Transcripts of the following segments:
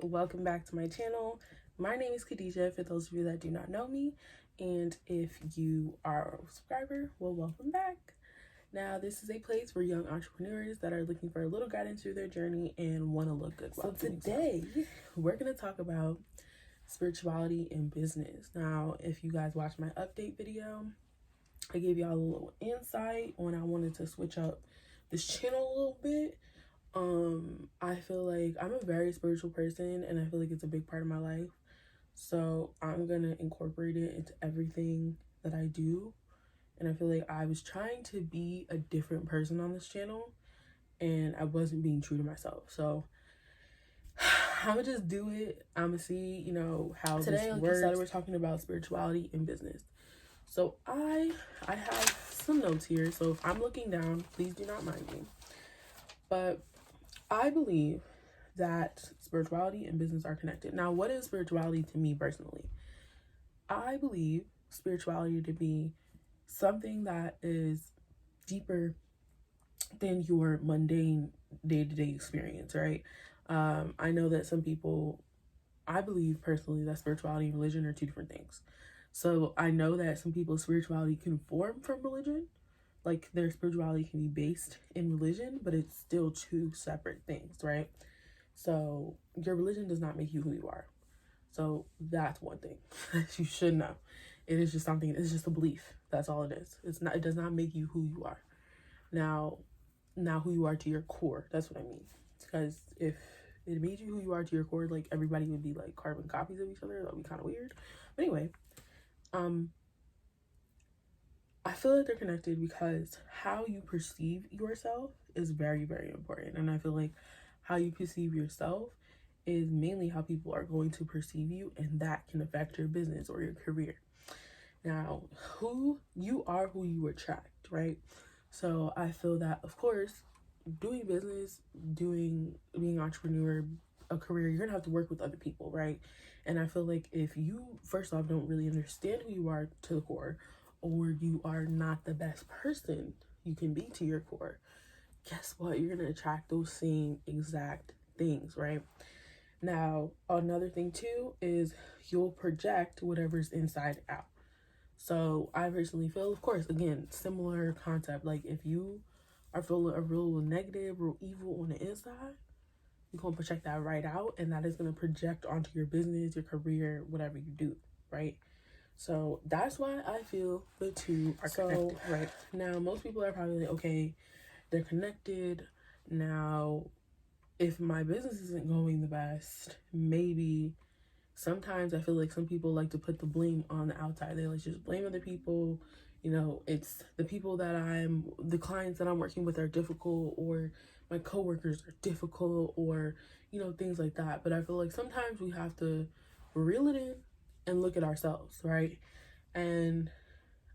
welcome back to my channel. My name is Khadijah, for those of you that do not know me, and if you are a subscriber, well, welcome back. Now, this is a place for young entrepreneurs that are looking for a little guidance through their journey and want to look good. So today, we're going to talk about spirituality in business. Now, if you guys watched my update video, I gave y'all a little insight on I wanted to switch up this channel a little bit. I feel like I'm a very spiritual person, and I feel like it's a big part of my life. So I'm gonna incorporate it into everything that I do. And I feel like I was trying to be a different person on this channel, and I wasn't being true to myself. So I'm gonna just do it. I'm gonna see, how today, this works. Today, we're talking about spirituality in business. So I have some notes here. So if I'm looking down, please do not mind me. But I believe that spirituality and business are connected. Now, what is spirituality to me personally? I believe spirituality to be something that is deeper than your mundane day-to-day experience, right? I know that some people, I believe personally that spirituality and religion are two different things. So I know that some people's spirituality can form from religion, like their spirituality can be based in religion, but it's still two separate things, right? So your religion does not make you who you are. So that's one thing that you should know. It is just something, it's just a belief. That's all it is. It does not make you who you are. Now who you are to your core, that's what I mean. Because if it made you who you are to your core, like everybody would be like carbon copies of each other. That would be kind of weird. But anyway, I feel like they're connected because how you perceive yourself is very, very important. And I feel like how you perceive yourself is mainly how people are going to perceive you, and that can affect your business or your career. Now, who you are, who you attract, right? So I feel that, of course, doing business, being an entrepreneur, a career, you're gonna have to work with other people, right? And I feel like if you, first off, don't really understand who you are to the core, or you are not the best person you can be to your core, guess what? You're gonna attract those same exact things, right? Now, another thing too is you'll project whatever's inside out. So I personally feel, of course, again, similar concept. Like if you are feeling a real negative, real evil on the inside, you're gonna project that right out, and that is gonna project onto your business, your career, whatever you do, right? So that's why I feel the two are connected, right? Now, most people are probably like, okay, they're connected. Now, if my business isn't going the best, maybe sometimes I feel like some people like to put the blame on the outside. They like just blame other people. It's the people the clients that I'm working with are difficult, or my coworkers are difficult, or, things like that. But I feel like sometimes we have to reel it in and look at ourselves, right? And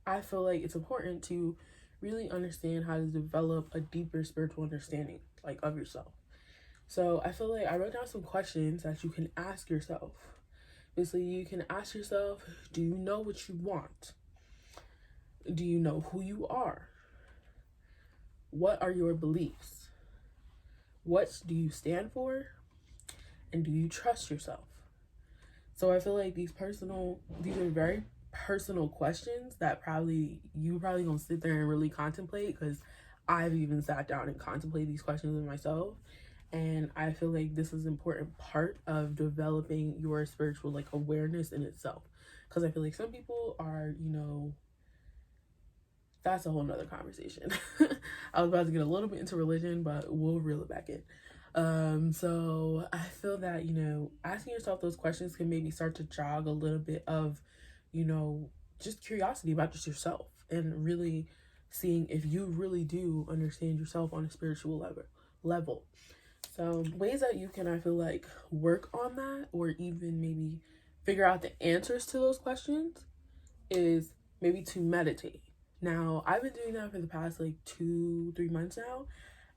I feel like it's important to really understand how to develop a deeper spiritual understanding, like, of yourself. So I feel like I wrote down some questions that you can ask yourself. Basically, you can ask yourself, do you know what you want? Do you know who you are? What are your beliefs? What do you stand for? And do you trust yourself? So I feel like these are very personal questions that you probably gonna sit there and really contemplate, because I've even sat down and contemplated these questions with myself. And I feel like this is an important part of developing your spiritual awareness in itself. Because I feel like some people are, that's a whole nother conversation. I was about to get a little bit into religion, but we'll reel it back in. So I feel that, asking yourself those questions can maybe start to jog a little bit of, just curiosity about just yourself, and really seeing if you really do understand yourself on a spiritual level. So ways that you can, I feel like, work on that, or even maybe figure out the answers to those questions, is maybe to meditate. Now, I've been doing that for the past 2-3 months now,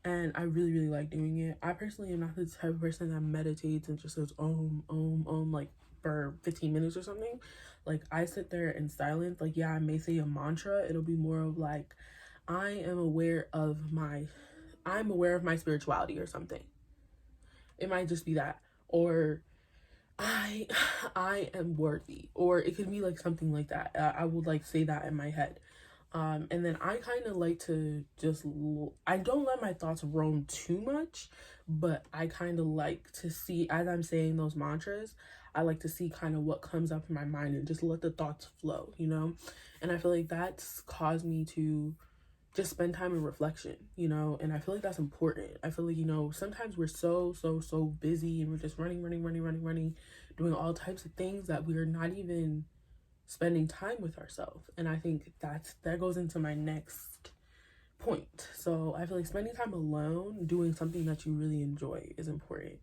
and I really, really like doing it. I personally am not the type of person that meditates and just says like for 15 minutes or something. Like, I sit there in silence. Like, yeah, I may say a mantra. It'll be more of like, I'm aware of my spirituality or something. It might just be that. Or I I am worthy, or it could be like something like that. I would like say that in my head. And then I kind of like to just I don't let my thoughts roam too much, but I kind of like to see, as I'm saying those mantras, I like to see kind of what comes up in my mind and just let the thoughts flow, you know? And I feel like that's caused me to just spend time in reflection, you know? And I feel like that's important. I feel like, you know, sometimes we're so busy and we're just running, doing all types of things that we're not even spending time with ourselves. And I think that goes into my next point. So I feel like spending time alone doing something that you really enjoy is important.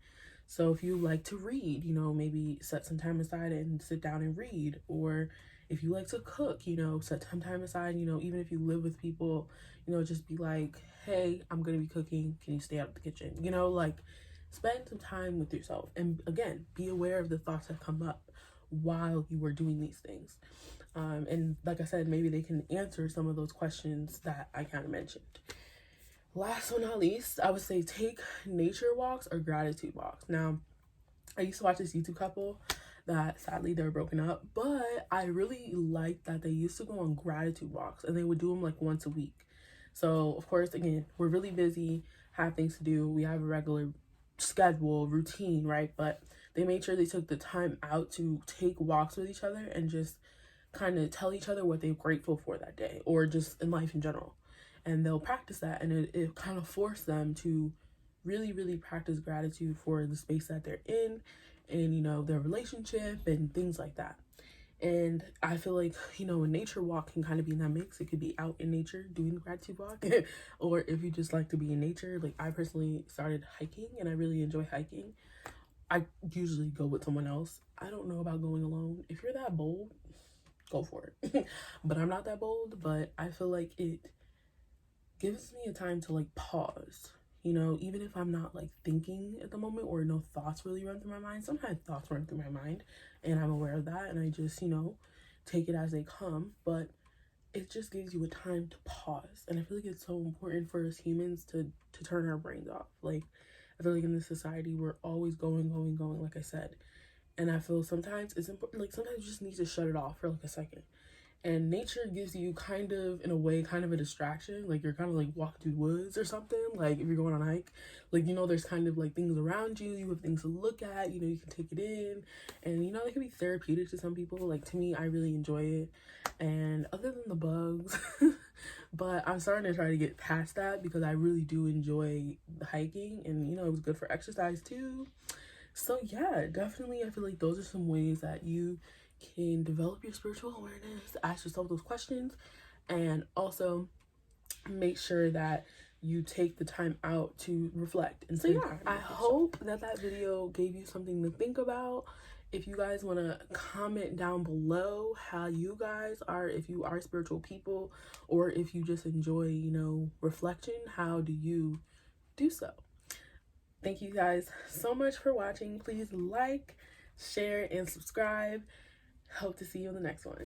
So if you like to read, you know, maybe set some time aside and sit down and read. Or if you like to cook, you know, set some time aside, you know, even if you live with people, you know, just be like, hey, I'm gonna be cooking, can you stay out of the kitchen, you know? Like, spend some time with yourself, and again, be aware of the thoughts that come up while you are doing these things. And like I said, maybe they can answer some of those questions that I kind of mentioned. Last but not least, I would say take nature walks or gratitude walks. Now, I used to watch this YouTube couple that sadly they were broken up, but I really liked that they used to go on gratitude walks and they would do them like once a week. So, of course, again, we're really busy, have things to do, we have a regular schedule, routine, right? But they made sure they took the time out to take walks with each other and just kind of tell each other what they're grateful for that day or just in life in general. And they'll practice that, and it kind of forced them to really practice gratitude for the space that they're in and, you know, their relationship and things like that. And I feel like, you know, a nature walk can kind of be in that mix. It could be out in nature doing the gratitude walk, or if you just like to be in nature. Like, I personally started hiking and I really enjoy hiking. I usually go with someone else. I don't know about going alone. If you're that bold, go for it. But I'm not that bold, but I feel like it gives me a time to like pause. You know, even if I'm not like thinking at the moment or no thoughts really run through my mind, sometimes thoughts run through my mind and I'm aware of that and I just, you know, take it as they come. But it just gives you a time to pause. And I feel like it's so important for us humans to turn our brains off. Like, I feel like in this society we're always going, like I said. And I feel sometimes it's important, like sometimes you just need to shut it off for like a second. And nature gives you kind of, in a way, kind of a distraction. Like, you're kind of like walking through woods or something. Like, if you're going on a hike, like, you know, there's kind of like things around you. You have things to look at, you know, you can take it in. And, you know, it can be therapeutic to some people. Like, to me, I really enjoy it. And other than the bugs, but I'm starting to try to get past that because I really do enjoy the hiking. And, you know, it was good for exercise too. So yeah, definitely I feel like those are some ways that you can develop your spiritual awareness, ask yourself those questions, and also make sure that you take the time out to reflect. And so yeah, I hope that that video gave you something to think about. If you guys want to comment down below how you guys are, if you are spiritual people, or if you just enjoy, you know, reflection, how do you do so? Thank you guys so much for watching. Please like, share, and subscribe. Hope to see you in the next one.